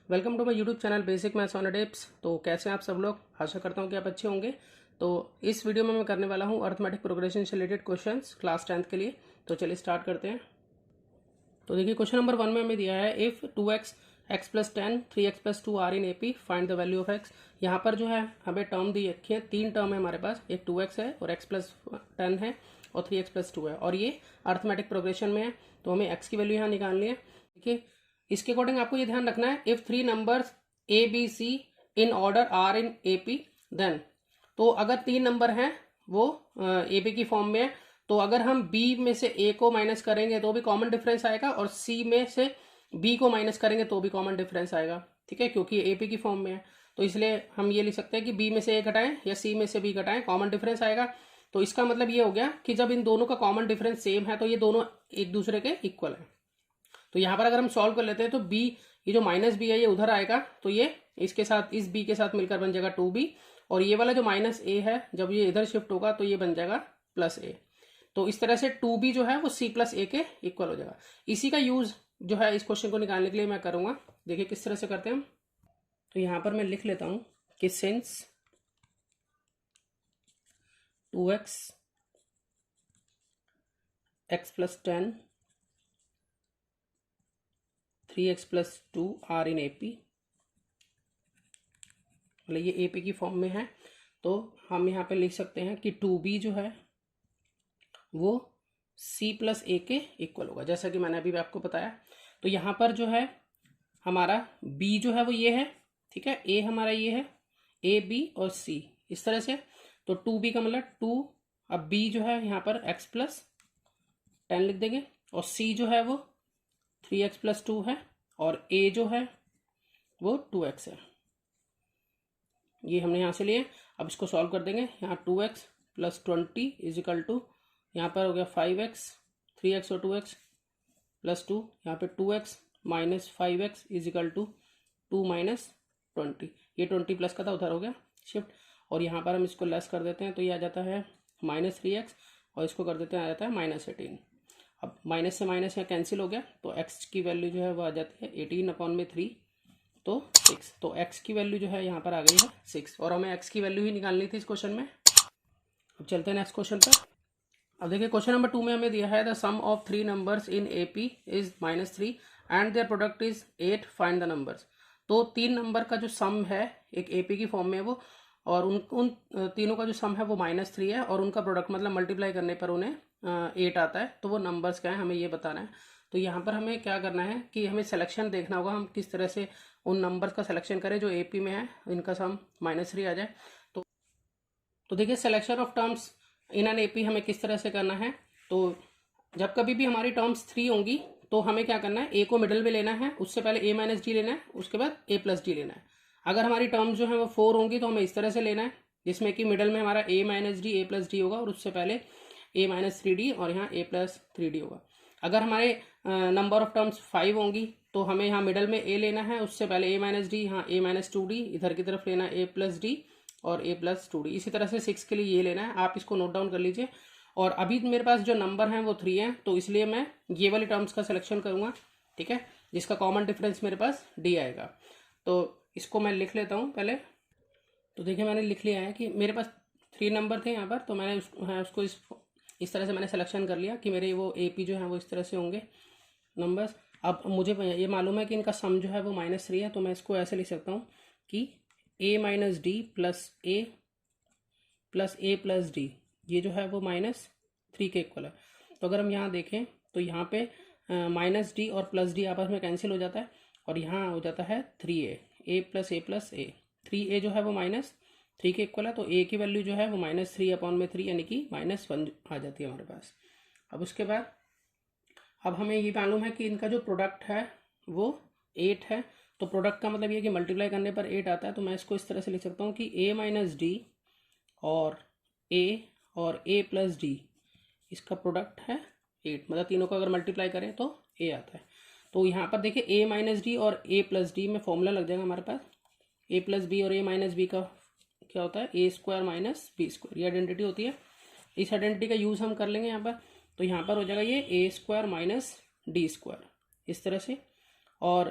Welcome to my YouTube channel basic maths on tips. तो कैसे हैं आप सब लोग? आशा करता हूं कि आप अच्छे होंगे। तो इस वीडियो में मैं करने वाला हूं अर्थमेटिक प्रोग्रेशन से रिलेटेड क्वेश्चंस क्लास 10th के लिए। तो चलिए स्टार्ट करते हैं। तो देखिए क्वेश्चन नंबर 1 में हमें दिया है if 2x x plus 10 3x plus 2 are in AP find the value of x। यहाँ पर जो है हमें टर्म दी रखी है, 3 टर्म है हमारे पास, एक 2x है और x प्लस 10 है और 3x प्लस 2 है और ये अर्थमेटिक प्रोग्रेशन में है। तो हमें x की वैल्यू यहाँ निकालनी है। देखिए इसके अकॉर्डिंग आपको ये ध्यान रखना है, if 3 numbers A B C in order are in A P then, तो अगर 3 नंबर हैं वो ए बी की फॉर्म में है, तो अगर हम बी में से ए को माइनस करेंगे तो भी कॉमन डिफरेंस आएगा और सी में से बी को माइनस करेंगे तो भी कॉमन डिफरेंस आएगा। ठीक है, क्योंकि ए पी की फॉर्म में है। तो इसलिए हम ये लिख सकते हैं कि बी में से ए घटाएं या सी में से बी घटाएं, कॉमन डिफरेंस आएगा। तो इसका मतलब ये हो गया कि जब इन दोनों का कॉमन डिफरेंस सेम है तो ये दोनों एक दूसरे के इक्वल है। तो यहाँ पर अगर हम सॉल्व कर लेते हैं तो बी, ये जो माइनस बी है ये उधर आएगा, तो ये इसके साथ, इस बी के साथ मिलकर बन जाएगा 2b, और ये वाला जो माइनस ए है जब ये इधर शिफ्ट होगा तो ये बन जाएगा प्लस ए। तो इस तरह से 2b जो है वो c प्लस ए के इक्वल हो जाएगा। इसी का यूज जो है इस क्वेश्चन को निकालने के लिए मैं करूंगा। देखिए किस तरह से करते हैं हम। तो यहाँ पर मैं लिख लेता हूं कि since 2x x plus 10 3x plus 2 are in AP, मतलब ये एपी की फॉर्म में है, तो हम यहाँ पे लिख सकते हैं कि 2b जो है वो c प्लस ए के इक्वल होगा, जैसा कि मैंने अभी भी आपको बताया। तो यहाँ पर जो है हमारा b जो है वो ये है, ठीक है, a हमारा ये है, a b और c इस तरह से। तो 2b का मतलब 2, अब b जो है यहाँ पर x प्लस 10 लिख देंगे और c जो है वो 3x प्लस 2 है और a जो है वो 2x है। ये हमने यहाँ से लिए। अब इसको सॉल्व कर देंगे। यहाँ 2x plus 20 is equal to, यहाँ पर हो गया 5x, 3x और 2x प्लस 2, यहाँ पे 2x minus 5x is equal to 2 minus 20, ये 20 प्लस का था उधर हो गया शिफ्ट, और यहाँ पर हम इसको लेस कर देते हैं तो ये आ जाता है माइनस 3x और इसको कर देते हैं आ जाता है माइनस 18। अब माइनस से माइनस यहाँ कैंसिल हो गया तो x की वैल्यू जो है वो आ जाती है 18/3, तो 6। तो x की वैल्यू जो है यहाँ पर आ गई है 6, और हमें x की वैल्यू ही निकालनी थी इस क्वेश्चन में। अब चलते हैं नेक्स्ट क्वेश्चन पर। अब देखिए क्वेश्चन नंबर 2 में हमें दिया है the sum of 3 numbers in AP is -3 and their product is 8, find the numbers. तो 3 नंबर का जो सम है एक AP की फॉर्म में वो, और उन तीनों का जो सम है वो -3 है और उनका प्रोडक्ट मतलब मल्टीप्लाई करने पर उन्हें 8 आता है। तो वो नंबर्स क्या है हमें ये बताना है। तो यहाँ पर हमें क्या करना है कि हमें सिलेक्शन देखना होगा, हम किस तरह से उन नंबर्स का सिलेक्शन करें जो AP में है, इनका सम -3 आ जाए। तो देखिए selection of terms in an AP हमें किस तरह से करना है। तो जब कभी भी हमारी टर्म्स 3 होंगी तो हमें क्या करना है, a को मिडिल में लेना है, उससे पहले a माइनस डी लेना है, उसके बाद a प्लस डी लेना है। अगर हमारी टर्म्स जो है वो 4 होंगी तो हमें इस तरह से लेना है, जिसमें कि मिडिल में हमारा a minus D a plus D होगा और उससे पहले a माइनस 3d और यहाँ a प्लस 3d होगा। अगर हमारे नंबर ऑफ टर्म्स 5 होंगी तो हमें यहाँ मिडल में a लेना है, उससे पहले a माइनस डी, यहाँ a माइनस 2d, इधर की तरफ लेना है a प्लस डी और a प्लस 2d। इसी तरह से 6 के लिए ये लेना है, आप इसको नोट डाउन कर लीजिए। और अभी मेरे पास जो नंबर हैं वो 3 हैं, तो इसलिए मैं ये वाली टर्म्स का सिलेक्शन करूंगा, ठीक है, जिसका कॉमन डिफरेंस मेरे पास d आएगा। तो इसको मैं लिख लेता हूँ पहले। तो देखिए मैंने लिख लिया है कि मेरे पास 3 नंबर थे यहाँ पर, तो मैंने उसको इस तरह से मैंने सिलेक्शन कर लिया कि मेरे वो AP जो है वो इस तरह से होंगे नंबर्स। अब मुझे ये मालूम है कि इनका सम जो है वो -3 है, तो मैं इसको ऐसे लिख सकता हूँ कि a minus D plus a plus D, ये जो है वो -3 के इक्वल है। तो अगर हम यहाँ देखें तो यहाँ पे माइनस डी और प्लस डी आपस में कैंसिल हो जाता है और यहाँ हो जाता है 3a, a plus a, 3a जो है वो -3 के इक्वल है, तो a की वैल्यू जो है वो -3/3 यानी कि -1 आ जाती है हमारे पास। अब उसके बाद अब हमें ये मालूम है कि इनका जो प्रोडक्ट है वो 8 है, तो प्रोडक्ट का मतलब ये कि मल्टीप्लाई करने पर 8 आता है। तो मैं इसको इस तरह से लिख सकता हूँ कि a माइनस डी और a प्लस डी, इसका प्रोडक्ट है 8, मतलब तीनों को अगर मल्टीप्लाई करें तो a आता है। तो यहाँ पर देखिए a माइनस डी और a प्लस डी में फॉर्मूला लग जाएगा हमारे पास, a प्लस बी और a माइनस बी का क्या होता है, a square minus b square, ये आइडेंटिटी होती है। इस आइडेंटिटी का यूज़ हम कर लेंगे यहाँ पर, तो यहाँ पर हो जाएगा ये a square minus D square इस तरह से। और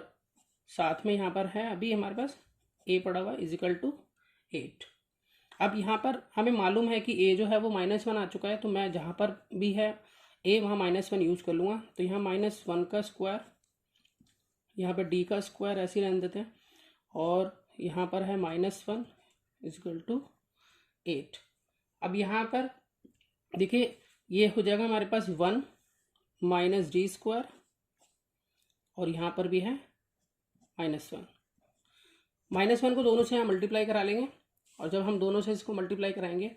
साथ में यहाँ पर है अभी हमारे पास a पड़ा हुआ इज इक्वल टू 8। अब यहाँ पर हमें मालूम है कि a जो है वो -1 आ चुका है, तो मैं जहाँ पर भी है a वहाँ -1 यूज़ कर लूँगा। तो यहाँ -1 का स्क्वायर, यहाँ पर d का स्क्वायर ऐसे ही रहने देते हैं, और यहाँ पर है -1 इज इक्वल टू 8। अब यहाँ पर देखिए ये हो जाएगा हमारे पास 1 माइनस डी स्क्वायर, और यहाँ पर भी है -1। -1 को दोनों से यहाँ मल्टीप्लाई करा लेंगे, और जब हम दोनों से इसको मल्टीप्लाई कराएंगे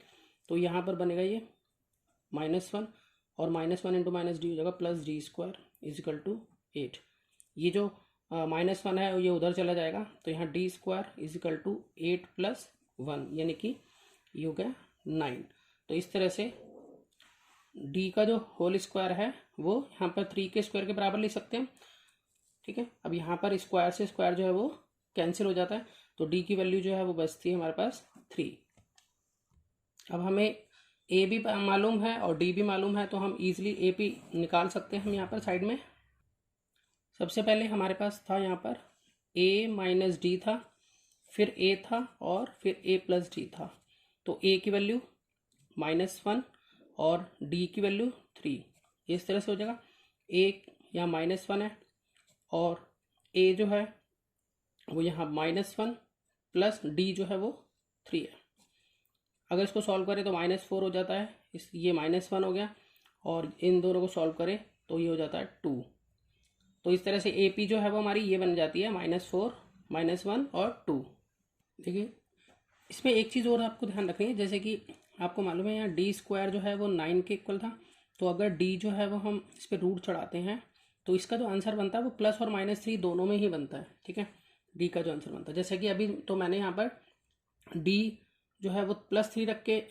तो यहाँ पर बनेगा ये -1, और -1 इंटू माइनस डी हो जाएगा plus d square is equal to 8। ये जो -1 है ये उधर चला जाएगा, तो यहाँ d square is equal to 8 plus 1, यानी कि ये हो गया 9। तो इस तरह से d का जो होल स्क्वायर है वो यहाँ पर 3 के स्क्वायर के बराबर लिख सकते हैं। ठीक है, अब यहाँ पर स्क्वायर से स्क्वायर जो है वो कैंसिल हो जाता है, तो d की वैल्यू जो है वो बचती है हमारे पास 3। अब हमें a भी मालूम है और d भी मालूम है, तो हम इजीली a p निकाल सकते हैं हम यहाँ पर साइड में। सबसे पहले हमारे पास था यहाँ पर a माइनस डी था, फिर a था, और फिर a प्लस डी था। तो a की वैल्यू -1 और d की वैल्यू 3, इस तरह से हो जाएगा। a यहाँ -1 है, और a जो है वो यहाँ -1 प्लस d जो है वो 3 है। अगर इसको सॉल्व करें तो -4 हो जाता है, ये -1 हो गया, और इन दोनों को सॉल्व करें तो ये हो जाता है 2। तो इस तरह से ए पी जो है वो हमारी ये बन जाती है -4, -1 और 2। देखिए इसमें एक चीज़ और आपको ध्यान रखनी है, जैसे कि आपको मालूम है यहाँ डी स्क्वायर जो है वो 9 के इक्वल था, तो अगर डी जो है वो हम इस पर रूट चढ़ाते हैं तो इसका जो आंसर बनता है वो प्लस और -3 दोनों में ही बनता है। ठीक है, डी का जो आंसर बनता है, जैसे कि अभी तो मैंने यहाँ पर डी जो है वो +3 रख के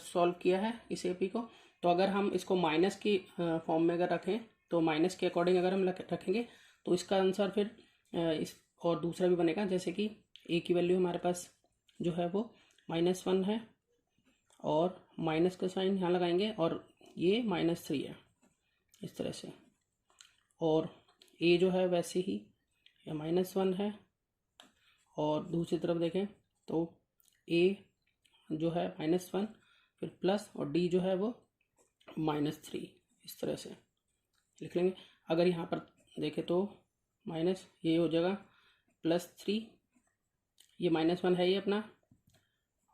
सॉल्व किया है इस ए पी को। तो अगर हम इसको माइनस की फॉर्म में अगर रखें, तो माइनस के अकॉर्डिंग अगर हम रखेंगे तो इसका आंसर फिर इस और दूसरा भी बनेगा, जैसे कि ए की वैल्यू हमारे पास जो है वो -1 है, और माइनस का साइन यहाँ लगाएंगे, और ये -3 है इस तरह से, और ए जो है वैसे ही या -1 है, और दूसरी तरफ देखें तो ए जो है -1 फिर प्लस, और डी जो है वो -3, इस तरह से लिख लेंगे। अगर यहाँ पर देखें तो माइनस ये हो जाएगा +3, ये -1 है ये अपना,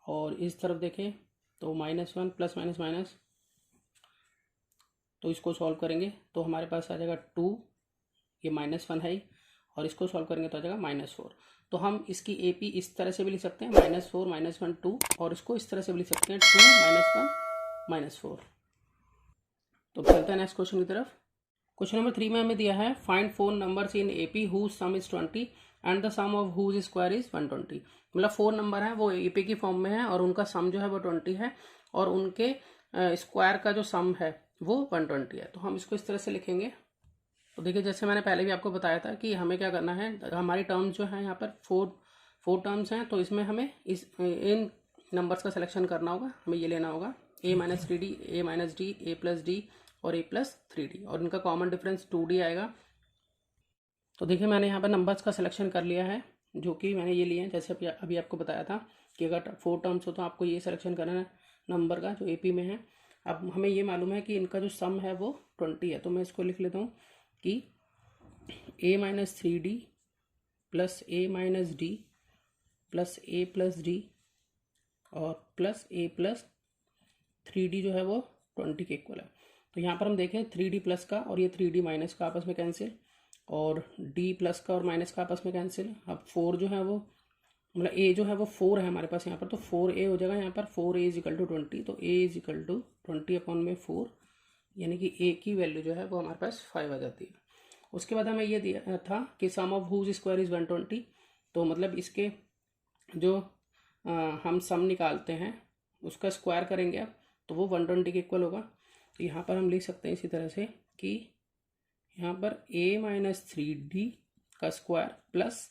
और इस तरफ देखें तो -1 प्लस माइनस माइनस, तो इसको सॉल्व करेंगे तो हमारे पास आ जाएगा 2, ये -1 है, और इसको सॉल्व करेंगे तो आ जाएगा -4। तो हम इसकी ए पी इस तरह से भी लिख सकते हैं, -4 -1 2, और इसको इस तरह से भी लिख सकते हैं 2 -1 -4। तो चलते हैं नेक्स्ट क्वेश्चन की तरफ। क्वेश्चन नंबर 3 में हमें दिया है find 4 numbers in A P whose sum is 20 and the sum of whose square is 120। मतलब 4 नंबर है वो ए पी की फॉर्म में है, और उनका सम जो है वो 20 है, और उनके स्क्वायर का जो सम है वो 120 है। तो हम इसको इस तरह से लिखेंगे। तो देखिए जैसे मैंने पहले भी आपको बताया था कि हमें क्या करना है, हमारी टर्म्स जो है यहाँ पर फोर टर्म्स हैं, तो इसमें हमें इन नंबर्स का सिलेक्शन करना होगा। हमें ये लेना होगा a-3d, a-d, a+d और a+3d, और इनका कॉमन डिफरेंस 2d आएगा। तो देखिए मैंने यहाँ पर नंबर्स का सिलेक्शन कर लिया है, जो कि मैंने ये लिए हैं, जैसे अभी आपको बताया था कि अगर 4 टर्म्स हो तो आपको ये सिलेक्शन करना है नंबर का जो AP में है। अब हमें ये मालूम है कि इनका जो सम है वो 20 है, तो मैं इसको लिख लेता हूँ कि a-3d plus a-d plus a+d और प्लस a+3d जो है वो 20 के इक्वल है। तो यहाँ पर हम देखें 3d प्लस का और ये 3d माइनस का आपस में कैंसिल, और d प्लस का और माइनस का आपस में कैंसिल। अब 4 जो है वो मतलब a जो है वो 4 है हमारे पास यहाँ पर, तो 4a हो जाएगा यहाँ पर, 4a इज इक्वल टू 20, तो a इज इक्वल टू 20/4, यानी कि a की वैल्यू जो है वो हमारे पास 5 आ जाती है। उसके बाद हमें ये दिया था कि सम ऑफ हुज स्क्वायर इज 120, तो मतलब इसके जो हम सम निकालते हैं उसका स्क्वायर करेंगे अब, तो वो 120 के इक्वल होगा। तो यहाँ पर हम लिख सकते हैं इसी तरह से कि यहाँ पर a-3d का स्क्वायर प्लस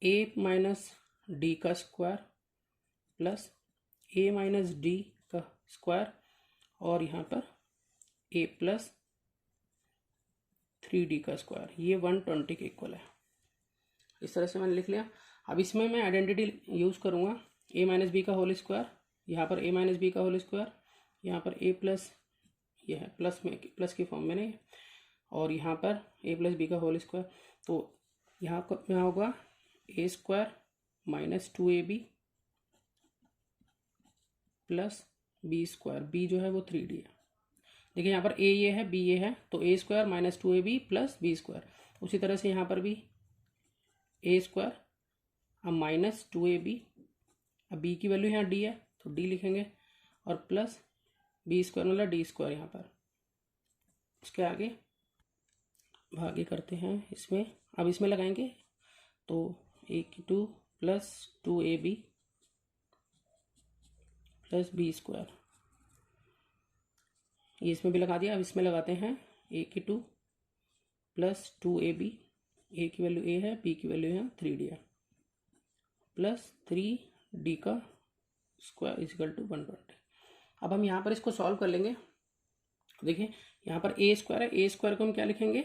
a-d का स्क्वायर प्लस a-d का स्क्वायर, और यहाँ पर a+3d का स्क्वायर, ये 120 के इक्वल है। इस तरह से मैंने लिख लिया। अब इसमें मैं आइडेंटिटी यूज़ करूँगा, ए माइनस बी का होल स्क्वायर, यहाँ पर ए माइनस बी का होल स्क्वायर, यहाँ पर ए प्लस, ये है प्लस में, प्लस की फॉर्म में नहीं, और यहाँ पर ए प्लस बी का होल स्क्वायर। तो यहाँ होगा A square minus 2ab plus B square, B जो है वो 3d है। देखिए यहाँ पर ए ये है, बी ये है, तो A square minus 2ab plus B square. उसी तरह से यहाँ पर भी ए स्क्वायर, अब माइनस 2ab, अब बी की वैल्यू यहाँ डी है तो डी लिखेंगे, और प्लस बी स्क्वायर मतलब डी स्क्वायर यहाँ पर। उसके आगे भागे करते हैं इसमें, अब इसमें लगाएंगे तो a2 plus 2ab plus B square, ये इसमें भी लगा दिया। अब इसमें लगाते हैं a2 प्लस 2ab, ए की वैल्यू a है, b की वैल्यू है 3d है, प्लस 3d का स्क्वायर इजिकल टू 120। अब हम यहाँ पर इसको सॉल्व कर लेंगे। देखिए यहाँ पर ए स्क्वायर है, ए स्क्वायर को हम क्या लिखेंगे,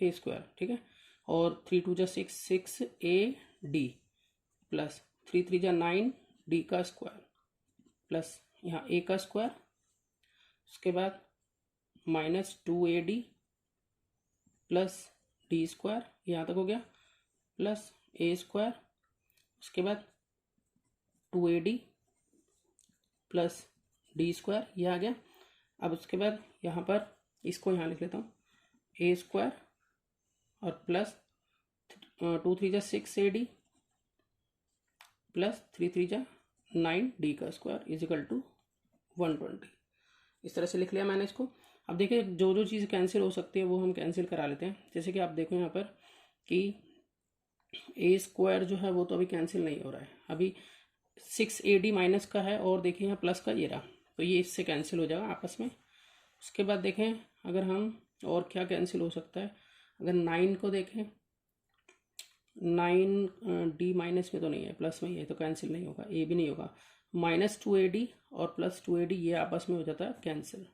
ए स्क्वायर, ठीक है, और 3 2 जा 6, 6ad प्लस 3 3 जा 9d का स्क्वायर, प्लस यहाँ a का स्क्वायर, उसके बाद minus 2ad plus d square, यहाँ तक हो गया, प्लस ए स्क्वायर, उसके बाद 2ad प्लस डी स्क्वायर, ये आ गया। अब उसके बाद यहाँ पर इसको यहाँ लिख लेता हूँ, ए स्क्वायर और प्लस 2 3 जा 6ad प्लस 3 3 जा 9d का स्क्वायर इजिकल टू 120। इस तरह से लिख लिया मैंने इसको। अब देखिए जो जो चीज़ कैंसिल हो सकती है वो हम कैंसिल करा लेते हैं। जैसे कि आप देखो यहाँ पर कि ए स्क्वायर जो है वो तो अभी कैंसिल नहीं हो रहा है, अभी 6ad माइनस का है, और देखिए यहाँ प्लस का ये रहा, तो ये इससे कैंसिल हो जाएगा आपस में। उसके बाद देखें अगर हम और क्या कैंसिल हो सकता है, अगर 9 को देखें, 9d माइनस में तो नहीं है, प्लस में ही है, तो कैंसिल नहीं होगा, ए भी नहीं होगा। माइनस 2ad और प्लस 2ad ये आपस में हो जाता है कैंसिल।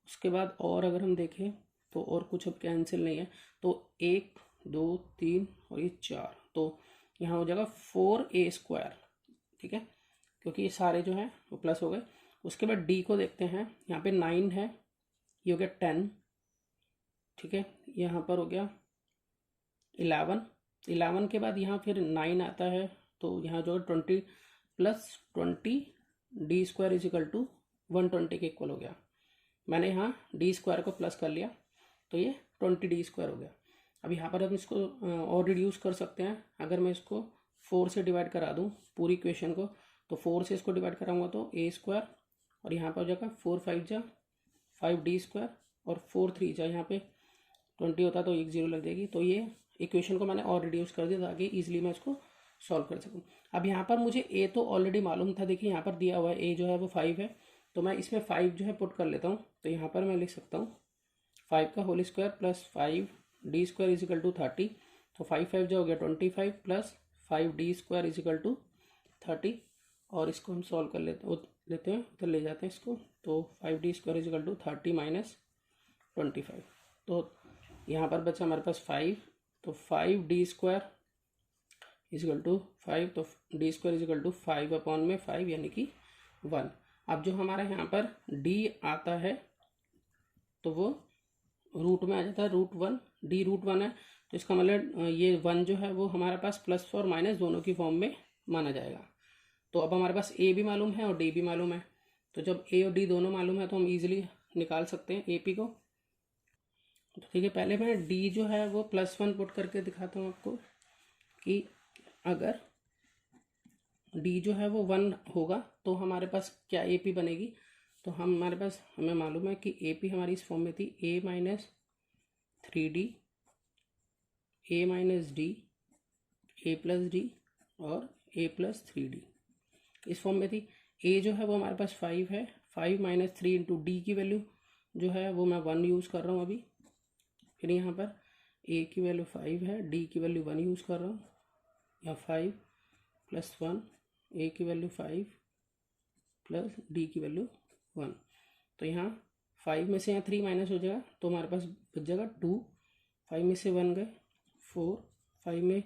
उसके बाद और अगर हम देखें तो और कुछ अब कैंसिल नहीं है, तो 1 2 3 और ये 4, तो यहाँ हो जाएगा 4a स्क्वायर, ठीक है, क्योंकि ये सारे जो हैं वो प्लस हो गए। उसके बाद डी को देखते हैं, यहाँ पे 9 है, ये हो गया 10, ठीक है, यहाँ पर हो गया 11, 11 के बाद यहाँ फिर 9 आता है, तो यहाँ जो 20 plus 20d square is equal to 120 के इक्वल हो गया। मैंने यहाँ डी स्क्वायर को प्लस कर लिया, तो ये 20d स्क्वायर हो गया। अब यहाँ पर हम इसको और रिड्यूस कर सकते हैं। अगर मैं इसको 4 से डिवाइड करा दूँ पूरी इक्वेशन को, तो 4 से इसको डिवाइड कराऊंगा तो ए स्क्वायर, और यहाँ पर हो जाएगा 4 5 जा 5d स्क्वायर, और 4 3 जा यहाँ पे 20 होता तो एक 0 लग जाएगी। तो ये इक्वेशन को मैंने और रिड्यूस कर दिया ताकि ईजिली मैं इसको सॉल्व कर सकूँ। अब यहाँ पर मुझे ए तो ऑलरेडी मालूम था, देखिए यहाँ पर दिया हुआ है ए जो है वो 5 है, तो मैं इसमें 5 जो है पुट कर लेता हूँ। तो यहाँ पर मैं लिख सकता हूँ 5 का whole square plus 5d square is equal to 30, तो 5 5 जो हो गया 25 plus 5d square is equal to 30, और इसको हम सॉल्व कर लेते हैं उधर ले जाते हैं इसको, तो 5d square is equal to 30 minus 25, तो यहाँ पर बचा हमारे पास 5, तो 5d स्क्वायर इजिकल टू 5, तो d square is equal to 5 upon में 5 यानी कि 1। अब जो हमारा यहाँ पर d आता है तो वो रूट में आ जाता है, √1, d √1 है, तो इसका मतलब ये 1 जो है वो हमारे पास प्लस और माइनस दोनों की फॉर्म में माना जाएगा। तो अब हमारे पास a भी मालूम है और d भी मालूम है, तो जब a और d दोनों मालूम है तो हम इजीली निकाल सकते हैं AP को। तो ठीक है, पहले मैं d जो है वो +1 पुट करके दिखाता हूँ आपको कि अगर d जो है वो 1 होगा तो हमारे पास क्या AP बनेगी। तो हमें मालूम है कि AP हमारी इस फॉर्म में थी a minus 3d, a minus d, a plus d और a प्लस 3d, इस फॉर्म में थी। a जो है वो हमारे पास 5 है, 5 माइनस 3 इंटू डी की वैल्यू जो है वो मैं 1 यूज़ कर रहा हूँ अभी। फिर यहाँ पर a की वैल्यू 5 है, d की वैल्यू 1 यूज़ कर रहा हूँ, या 5 प्लस 1, a की वैल्यू 5 प्लस d की वैल्यू 1, तो यहाँ 5 में से यहाँ 3 माइनस हो जाएगा, तो हमारे पास बच जाएगा 2, 5 में से 1 गए 4, 5 में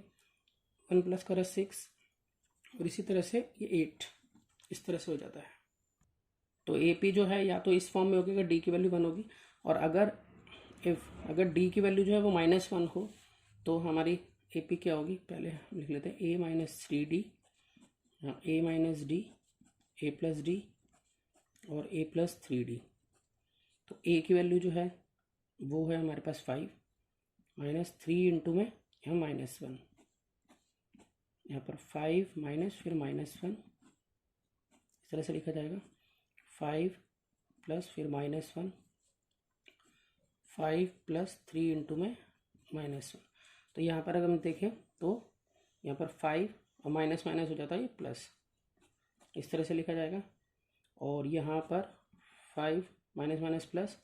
1 प्लस करें 6 और इसी तरह से ये 8, इस तरह से हो जाता है। तो ए पी जो है या तो इस फॉर्म में होगी अगर डी की वैल्यू 1 होगी, और अगर डी की वैल्यू जो है वो -1 हो तो हमारी ए पी क्या होगी, पहले हम लिख लेते हैं ए माइनस 3D, ए माइनस डी, ए प्लस डी और ए प्लस 3D। तो ए की वैल्यू जो है वो है हमारे पास 5 माइनस 3 इंटू में यहाँ -1, यहाँ पर 5 माइनस फिर -1, इस तरह से लिखा जाएगा 5 प्लस फिर -1, 5 प्लस 3 इंटू में -1। तो यहाँ पर अगर हम देखें तो यहाँ पर 5 और माइनस माइनस हो जाता है ये प्लस, इस तरह से लिखा जाएगा। और यहाँ पर 5 minus minus plus,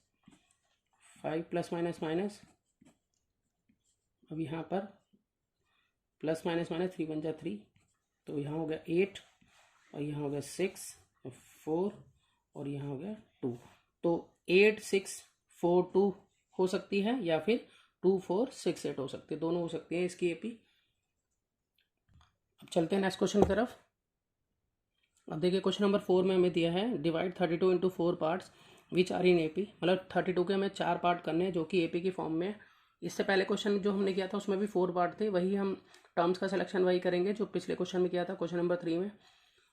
5 plus minus minus, अब यहाँ पर प्लस माइनस माइनस 3 बन जा 3, तो यहाँ हो गया 8 और यहाँ हो गया 6 4 और यहाँ हो गया 2। तो 8 6 4 2 हो सकती है या फिर 2 4 6 8 हो सकती है, दोनों हो सकती है इसकी एपी। अब चलते हैं नेक्स्ट क्वेश्चन की तरफ। अब देखिए क्वेश्चन नंबर 4 में हमें दिया है divide 32 into 4 parts which are in AP, मतलब 32 के हमें 4 पार्ट करने हैं जो कि एपी की फॉर्म में है। इससे पहले क्वेश्चन जो हमने किया था उसमें भी 4 पार्ट थे, वही हम टर्म्स का सिलेक्शन वही करेंगे जो पिछले क्वेश्चन में किया था, क्वेश्चन नंबर 3 में।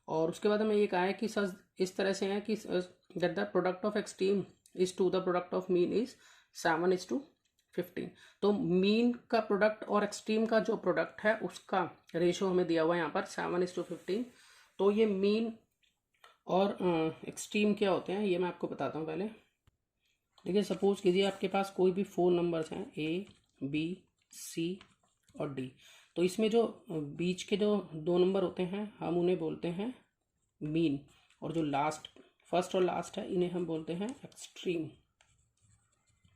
और उसके बाद हमें ये कहा है कि सर इस तरह से है कि that the product of extreme is to the product of mean is 7:15। तो मीन का प्रोडक्ट और एक्सट्रीम का जो प्रोडक्ट है उसका रेशो हमें दिया हुआ है यहाँ पर 7:15। तो ये मीन और एक्सट्रीम क्या होते हैं ये मैं आपको बताता हूँ पहले। देखिए सपोज कीजिए आपके पास कोई भी 4 नंबर्स हैं A B C और D, तो इसमें जो बीच के जो 2 नंबर होते हैं हम उन्हें बोलते हैं मीन, और जो लास्ट फर्स्ट और लास्ट है इन्हें हम बोलते हैं एक्सट्रीम।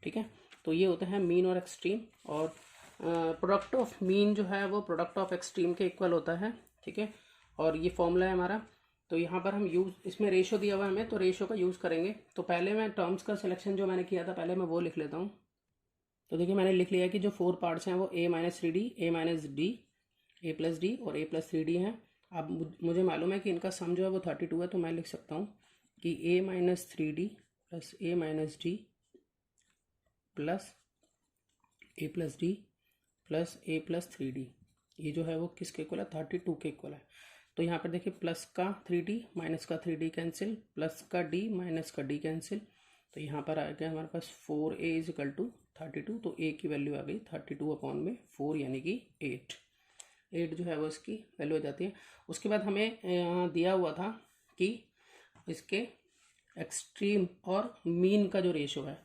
ठीक है, तो ये होते हैं मीन और एक्सट्रीम, और प्रोडक्ट ऑफ मीन जो है वो प्रोडक्ट ऑफ एक्सट्रीम के इक्वल होता है। ठीक है, और ये फॉर्मूला है हमारा। तो यहाँ पर हम यूज़, इसमें रेशो दिया हुआ है हमें, तो रेशो का यूज़ करेंगे। तो पहले मैं टर्म्स का सिलेक्शन जो मैंने किया था पहले मैं वो लिख लेता हूँ। तो देखिए मैंने लिख लिया कि जो 4 पार्ट्स हैं वो A-3D, A-D, A+D और A+3D हैं। अब मुझे मालूम है कि इनका सम जो है वो 32 है, तो मैं लिख सकता हूँ कि A-3D plus A-D plus A+D plus A+3D, ये जो है वो किसके इक्वल है, 32 के इक्वल है। तो यहाँ पर देखिए प्लस का 3D माइनस का 3D कैंसिल, प्लस का D माइनस का D कैंसिल, तो यहाँ पर आ गया हमारे पास 4A इज इक्वल टू 32। तो A की वैल्यू आ गई 32/4 यानी कि 8 जो है वो इसकी वैल्यू हो जाती है। उसके बाद हमें यहाँ दिया हुआ था कि इसके एक्सट्रीम और मीन का जो रेशो है,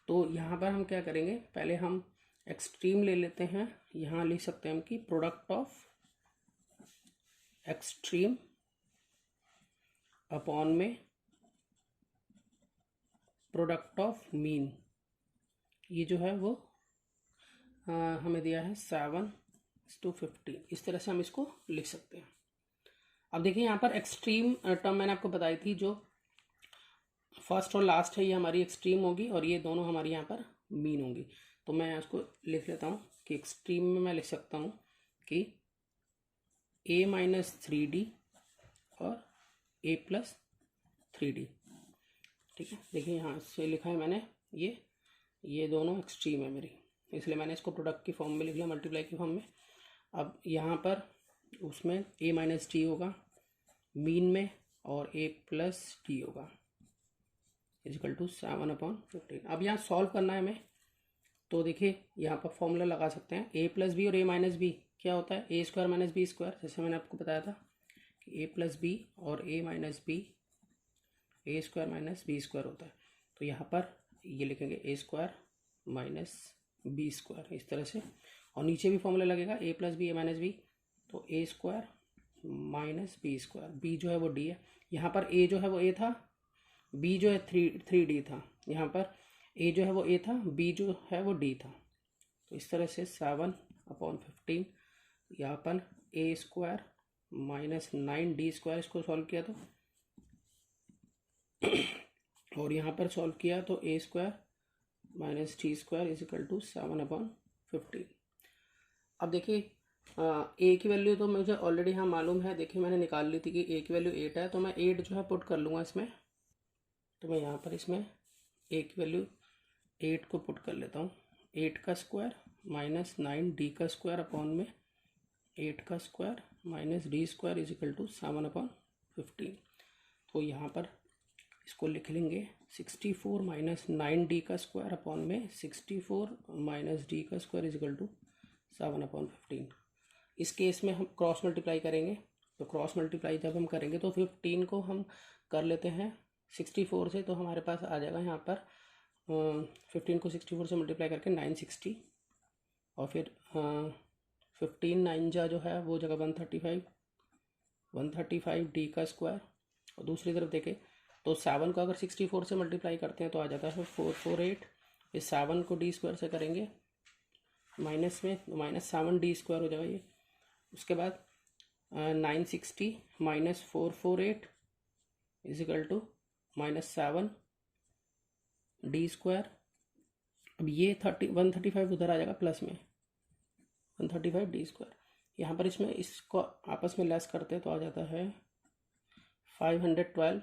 तो यहाँ पर हम क्या करेंगे, पहले हम एक्सट्रीम ले लेते हैं। यहाँ लिख सकते हैं हम कि प्रोडक्ट ऑफ एक्सट्रीम अपॉन में प्रोडक्ट ऑफ मीन, ये जो है वो हमें दिया है 7:15, इस तरह से हम इसको लिख सकते हैं। अब देखिए यहाँ पर एक्सट्रीम टर्म मैंने आपको बताई थी, जो फर्स्ट और लास्ट है ये हमारी एक्सट्रीम होगी और ये दोनों हमारी यहाँ पर मीन होंगी। तो मैं इसको लिख लेता हूँ कि एक्सट्रीम में मैं लिख सकता हूँ कि A-3D और A+3D। ठीक है, देखिए यहाँ से लिखा है मैंने, ये दोनों एक्सट्रीम है मेरी, इसलिए मैंने इसको प्रोडक्ट की फॉर्म में लिख लिया, मल्टीप्लाई की फॉर्म में। अब यहाँ पर उसमें A-D होगा मीन में और A+D होगा इजिकल टू 7/15। अब यहाँ सॉल्व करना है हमें, तो देखिए यहाँ पर फॉर्मूला लगा सकते हैं A+B और A-B क्या होता है, A² - B², जैसे मैंने आपको बताया था कि A+B और A-B A² - B² होता है। तो यहाँ पर ये लिखेंगे A² - B², इस तरह से, और नीचे भी फॉर्मूला लगेगा A+B A-B, तो A² - B²। B जो है वो D है, यहाँ पर A जो है वो A था, B जो है 3D था, यहाँ पर A जो है वो A था, B जो है वो D था। तो इस तरह से 7/15 यहाँ पर A² - 9D², इसको सॉल्व किया तो और यहाँ पर सॉल्व किया तो A² - D² is equal to 7/15। अब देखिए ए की वैल्यू तो मुझे ऑलरेडी यहाँ मालूम है, देखिए मैंने निकाल ली थी कि ए की वैल्यू 8 है, तो मैं 8 जो है पुट कर लूँगा इसमें। तो मैं यहाँ पर इसमें ए की वैल्यू 8 को पुट कर लेता हूँ। 8 का स्क्वायर माइनस 9d का स्क्वायर अपॉन में 8 का square minus d square is equal to 7/15। तो यहाँ पर इसको लिख लेंगे 64 माइनस 9d का स्क्वायर अपॉन में 64 माइनस d का स्क्वायर इज इक्वल टू 7/15। इस केस में हम क्रॉस मल्टीप्लाई करेंगे, तो क्रॉस मल्टीप्लाई जब हम करेंगे तो 15 को हम कर लेते हैं 64 से, तो हमारे पास आ जाएगा यहाँ पर 15 को 64 से मल्टीप्लाई करके 960, और फिर 15 9 जा जो है वो जगह 135 डी का स्क्वायर। और दूसरी तरफ देखें तो 7 को अगर 64 से मल्टीप्लाई करते हैं तो आ जाता है 448। इस 7 को डी स्क्वायर से करेंगे माइनस में, माइनस 7d स्क्वायर हो जाएगा ये। उसके बाद 960 minus 448 is equal to minus 7d square. अब ये 135 उधर आ जाएगा प्लस में 135d स्क्वायर। यहाँ पर इसमें इसको आपस में लेस करते हैं तो आ जाता है 512,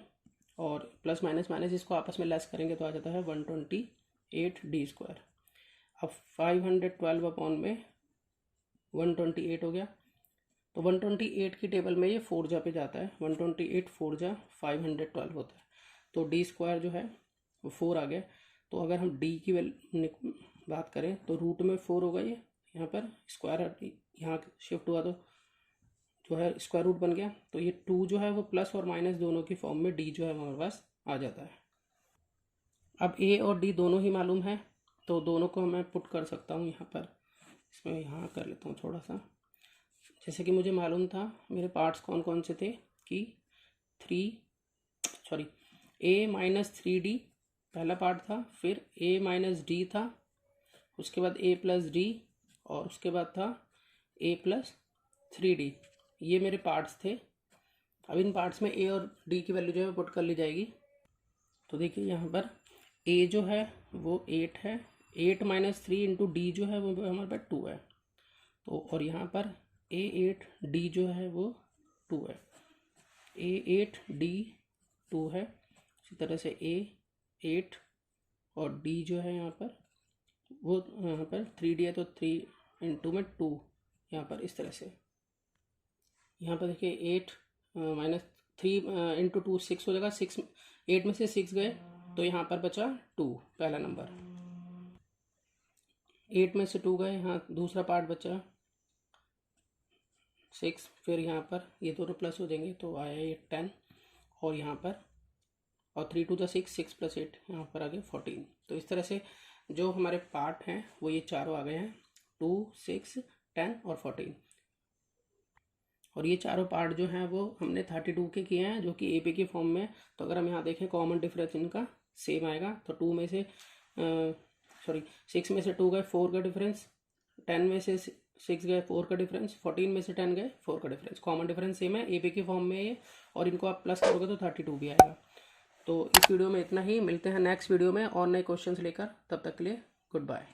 और प्लस माइनस माइनस इसको आपस में लेस करेंगे तो आ जाता है 128d स्क्वायर। अब 512 अपॉन में 128 हो गया, तो 128 की टेबल में ये 4 जा पे जाता है, 128 4 जा 512 होता है, तो डी स्क्वायर जो है वो 4 आ गया। तो अगर हम डी की बात करें तो रूट में 4 होगा, ये यहाँ पर स्क्वायर यहाँ शिफ्ट हुआ तो जो है स्क्वायर रूट बन गया, तो ये 2 जो है वो प्लस और माइनस दोनों की फॉर्म में डी जो है हमारे पास आ जाता है। अब ए और डी दोनों ही मालूम है, तो दोनों को मैं पुट कर सकता हूँ यहाँ पर। इसमें यहाँ कर लेता हूँ थोड़ा सा, जैसे कि मुझे मालूम था मेरे पार्ट्स कौन कौन से थे कि a माइनस 3d पहला पार्ट था, फिर a माइनस डी था, उसके बाद a प्लस डी, और उसके बाद था a प्लस 3d। ये मेरे पार्ट्स थे। अब इन पार्ट्स में a और d की वैल्यू जो है पुट कर ली जाएगी। तो देखिए यहाँ पर a जो है वो 8 है, 8 माइनस 3 इंटू डी जो है वो हमारे पास 2 है, तो और यहाँ पर a8 d जो है वो 2 है, a8 d 2 है। इसी तरह से a8 और d जो है यहाँ पर वो यहाँ पर 3d है, तो 3 इंटू में 2 यहाँ पर इस तरह से। यहाँ पर देखिए 8 माइनस 3 इंटू 2 6 हो जाएगा, 6 8 में से 6 गए तो यहाँ पर बचा 2 पहला नंबर, 8 में से 2 गए, यहाँ दूसरा पार्ट बचा 6, फिर यहाँ पर ये दोनों प्लस हो जाएंगे तो आया ये 10, और यहाँ पर और 3 2 6 6 प्लस 8 यहाँ पर आ गए 14। तो इस तरह से जो हमारे पार्ट हैं वो ये चारों आ गए हैं 2 6 10 और 14, और ये चारों पार्ट जो हैं वो हमने 32 के किए हैं जो कि AP की फॉर्म में। तो अगर हम यहाँ देखें कॉमन डिफरेंस इनका सेम आएगा, तो 2 में से 6 में से 2 गए 4 का डिफरेंस, 10 में से 6 गए 4 का डिफरेंस, 14 में से 10 गए 4 का डिफरेंस। कॉमन डिफरेंस सेम है, AP की फॉर्म में ये, और इनको आप प्लस करोगे तो 32 भी आएगा। तो इस वीडियो में इतना ही, मिलते हैं नेक्स्ट वीडियो में और नए क्वेश्चंस लेकर, तब तक के लिए गुड बाय।